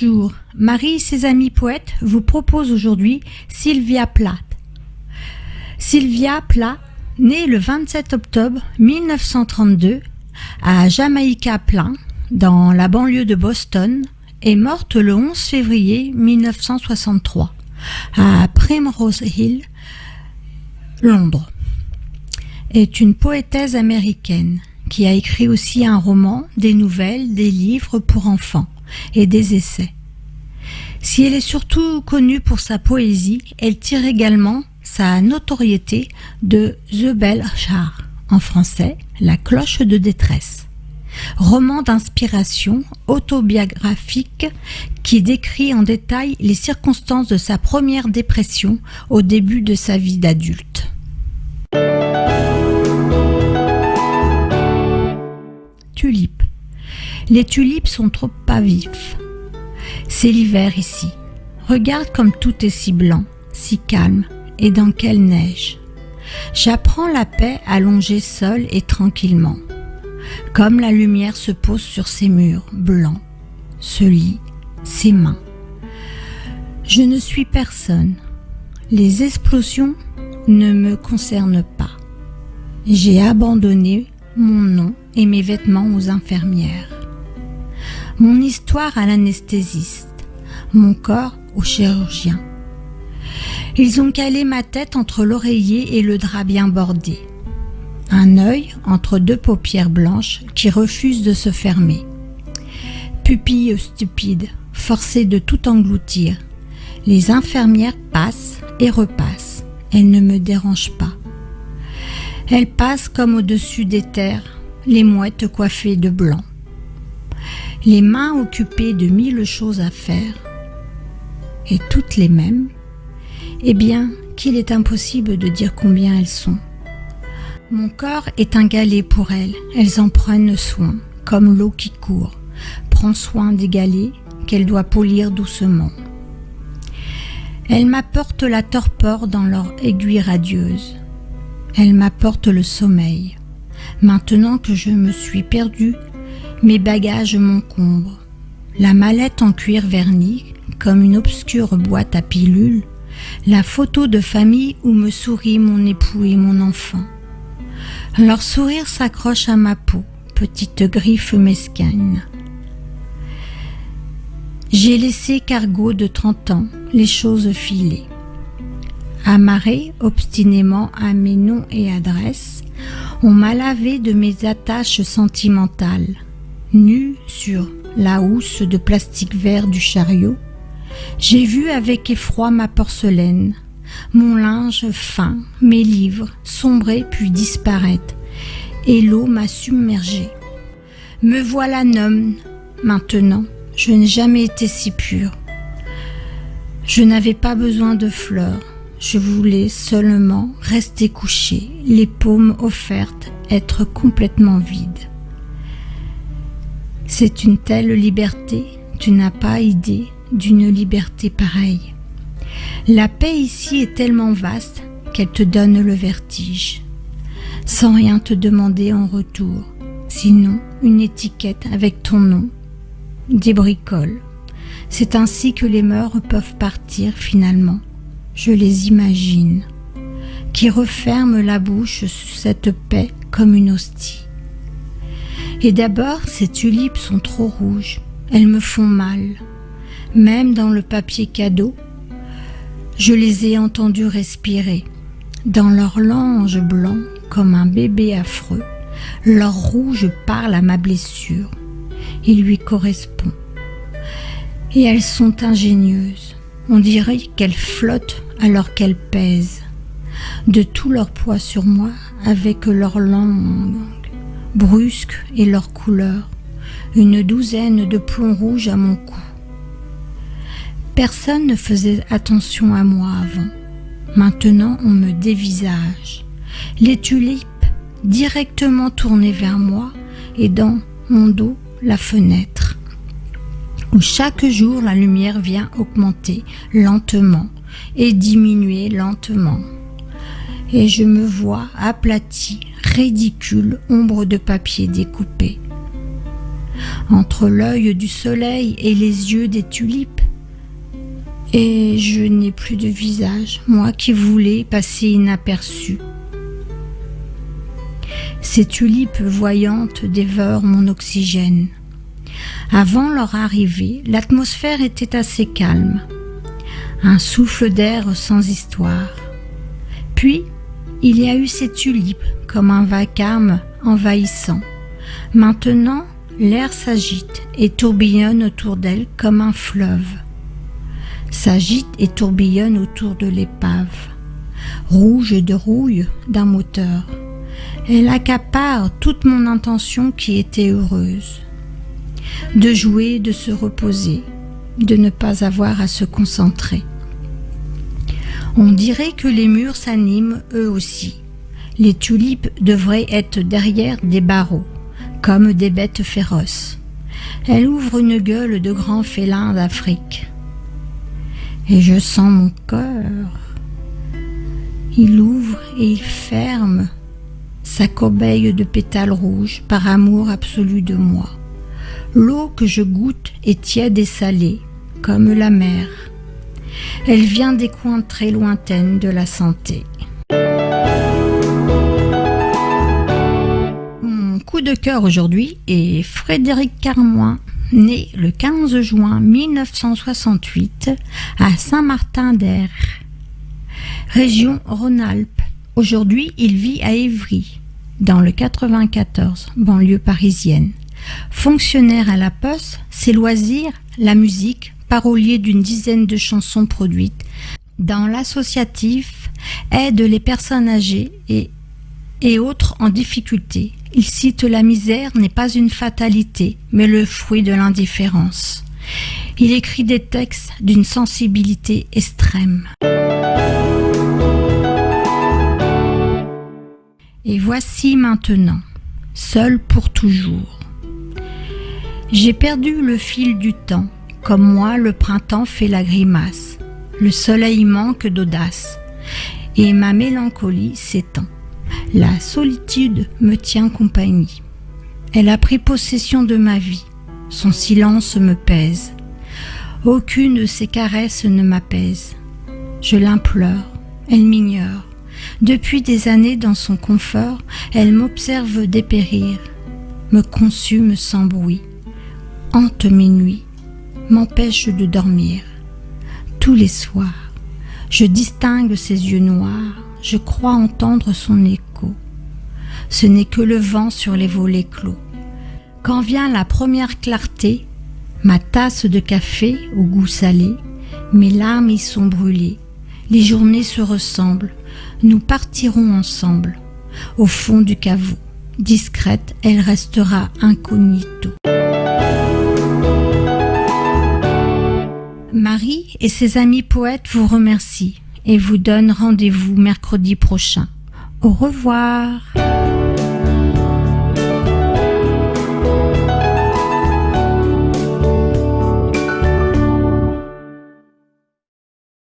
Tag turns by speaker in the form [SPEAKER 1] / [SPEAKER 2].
[SPEAKER 1] Bonjour, Marie et ses amis poètes vous proposent aujourd'hui Sylvia Plath. Sylvia Plath, née le 27 octobre 1932 à Jamaica Plain, dans la banlieue de Boston, est morte le 11 février 1963 à Primrose Hill, Londres. Est une poétesse américaine qui a écrit aussi un roman, des nouvelles, des livres pour enfants et des essais. Si elle est surtout connue pour sa poésie, elle tire également sa notoriété de The Bell Jar, en français, La cloche de détresse. Roman d'inspiration autobiographique qui décrit en détail les circonstances de sa première dépression au début de sa vie d'adulte. Tulipes. Les tulipes sont trop pas vifs. C'est l'hiver ici. Regarde comme tout est si blanc, si calme, et dans quelle neige. J'apprends la paix à longer seule et tranquillement. Comme la lumière se pose sur ces murs blancs, ce lit, ses mains. Je ne suis personne. Les explosions ne me concernent pas. J'ai abandonné mon nom et mes vêtements aux infirmières. Mon histoire à l'anesthésiste, mon corps au chirurgien. Ils ont calé ma tête entre l'oreiller et le drap bien bordé. Un œil entre deux paupières blanches qui refusent de se fermer. Pupille stupide, forcée de tout engloutir. Les infirmières passent et repassent. Elles ne me dérangent pas. Elles passent comme au-dessus des terres, les mouettes coiffées de blanc. Les mains occupées de 1000 choses à faire, et toutes les mêmes, eh bien, qu'il est impossible de dire combien elles sont. Mon corps est un galet pour elles, elles en prennent soin, comme l'eau qui court, prend soin des galets qu'elle doit polir doucement. Elles m'apportent la torpeur dans leur aiguille radieuse. Elles m'apportent le sommeil. Maintenant que je me suis perdue, mes bagages m'encombrent. La mallette en cuir verni, comme une obscure boîte à pilules, la photo de famille où me sourit mon époux et mon enfant. Leur sourire s'accroche à ma peau, petite griffe mesquine. J'ai laissé cargo de 30 ans, les choses filer. Amarré obstinément à mes noms et adresses, on m'a lavé de mes attaches sentimentales. Nue sur la housse de plastique vert du chariot, j'ai vu avec effroi ma porcelaine, mon linge fin, mes livres, sombrer puis disparaître, et l'eau m'a submergée. Me voilà numb, maintenant, je n'ai jamais été si pure. Je n'avais pas besoin de fleurs, je voulais seulement rester couchée, les paumes offertes, être complètement vide. C'est une telle liberté, tu n'as pas idée d'une liberté pareille. La paix ici est tellement vaste qu'elle te donne le vertige, sans rien te demander en retour, sinon une étiquette avec ton nom, des bricoles. C'est ainsi que les mœurs peuvent partir finalement, je les imagine, qui referment la bouche sous cette paix comme une hostie. Et d'abord, ces tulipes sont trop rouges, elles me font mal. Même dans le papier cadeau, je les ai entendues respirer. Dans leur lange blanc, comme un bébé affreux, leur rouge parle à ma blessure. Il lui correspond. Et elles sont ingénieuses. On dirait qu'elles flottent alors qu'elles pèsent. De tout leur poids sur moi, avec leur langue brusque et leur couleur, une douzaine de plombs rouges à mon cou. Personne ne faisait attention à moi avant. Maintenant, on me dévisage. Les tulipes directement tournées vers moi et dans mon dos, la fenêtre, où chaque jour la lumière vient augmenter lentement et diminuer lentement. Et je me vois aplatie, ridicule, ombre de papier découpée. entre l'œil du soleil et les yeux des tulipes. Et je n'ai plus de visage, moi qui voulais passer inaperçu. Ces tulipes voyantes dévorent mon oxygène. Avant leur arrivée, l'atmosphère était assez calme. Un souffle d'air sans histoire. Puis, il y a eu ces tulipes comme un vacarme envahissant. Maintenant, l'air s'agite et tourbillonne autour d'elle comme un fleuve. S'agite et tourbillonne autour de l'épave, rouge de rouille d'un moteur. Elle accapare toute mon intention qui était heureuse. De jouer, de se reposer, de ne pas avoir à se concentrer. On dirait que les murs s'animent eux aussi. Les tulipes devraient être derrière des barreaux, comme des bêtes féroces. Elles ouvrent une gueule de grands félins d'Afrique. Et je sens mon cœur. Il ouvre et il ferme sa corbeille de pétales rouges par amour absolu de moi. L'eau que je goûte est tiède et salée, comme la mer. Elle vient des coins très lointains de la santé. Mon coup de cœur aujourd'hui est Frédéric Carmoin, né le 15 juin 1968 à Saint-Martin-d'Hères, région Rhône-Alpes. Aujourd'hui, il vit à Évry, dans le 94, banlieue parisienne. Fonctionnaire à la Poste, ses loisirs, la musique, parolier d'une dizaine de chansons produites. Dans l'associatif, aide les personnes âgées et autres en difficulté. Il cite « La misère n'est pas une fatalité, mais le fruit de l'indifférence ». Il écrit des textes d'une sensibilité extrême. Et voici maintenant, seul pour toujours. J'ai perdu le fil du temps, comme moi le printemps fait la grimace. Le soleil manque d'audace, et ma mélancolie s'étend. La solitude me tient compagnie. Elle a pris possession de ma vie, son silence me pèse. Aucune de ses caresses ne m'apaise. Je l'implore, elle m'ignore. Depuis des années dans son confort, elle m'observe dépérir, me consume sans bruit, hante mes nuits, m'empêche de dormir. Tous les soirs, je distingue ses yeux noirs, je crois entendre son écho. Ce n'est que le vent sur les volets clos. Quand vient la première clarté, ma tasse de café au goût salé, mes larmes y sont brûlées. Les journées se ressemblent, nous partirons ensemble. Au fond du caveau, discrète, elle restera incognito. Marie et ses amis poètes vous remercient et vous donnent rendez-vous mercredi prochain. Au revoir.